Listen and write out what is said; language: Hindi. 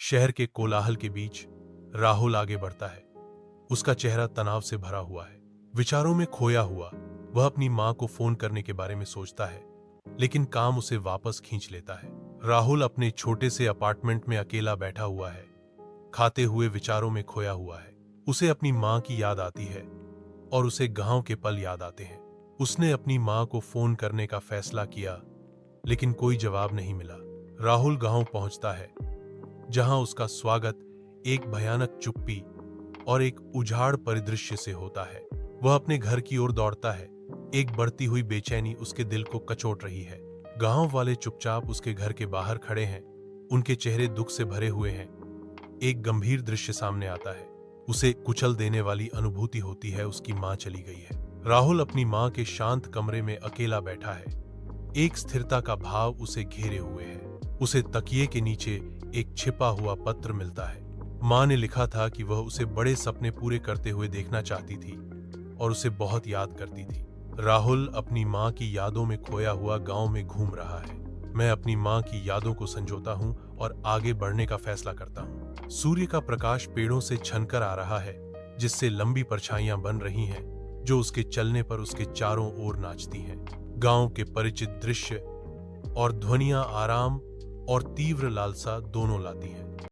शहर के कोलाहल के बीच राहुल आगे बढ़ता है। उसका चेहरा तनाव से भरा हुआ है, विचारों में खोया हुआ। वह अपनी मां को फोन करने के बारे में सोचता है, लेकिन काम उसे वापस खींच लेता है। राहुल अपने छोटे से अपार्टमेंट में अकेला बैठा हुआ है, खाते हुए विचारों में खोया हुआ है। उसे अपनी मां की याद आती है और उसे गांव के पल याद आते हैं। उसने अपनी मां को फोन करने का फैसला किया, लेकिन कोई जवाब नहीं मिला। राहुल गांव पहुंचता है, जहां उसका स्वागत एक भयानक चुप्पी और एक उजाड़ परिदृश्य से होता है। वह अपने घर की ओर दौड़ता है, एक बढ़ती हुई बेचैनी उसके दिल को कचोट रही है। गांव वाले चुपचाप उसके घर के बाहर खड़े हैं, उनके चेहरे दुख से भरे हुए हैं। एक गंभीर दृश्य सामने आता है। उसे कुचल देने वाली अनुभूति होती है, उसकी मां चली गई है। राहुल अपनी मां के शांत कमरे में अकेला बैठा है। एक स्थिरता का भाव उसे घेरे हुए है। उसे तकिए के नीचे एक छिपा हुआ पत्र मिलता है। मां ने लिखा था कि वह उसे बड़े सपने पूरे करते हुए देखना चाहती थी और उसे बहुत याद करती थी। राहुल अपनी मां की यादों में खोया हुआ गांव में घूम रहा है। मैं अपनी मां की यादों को संजोता हूं और आगे बढ़ने का फैसला करता हूं। सूर्य का प्रकाश पेड़ों से छनकर आ रहा है, जिससे लंबी परछाइयां बन रही हैं, जो उसके चलने पर उसके चारों ओर नाचती हैं। गांव के परिचित दृश्य और ध्वनियां आराम और तीव्र लालसा दोनों लाती हैं।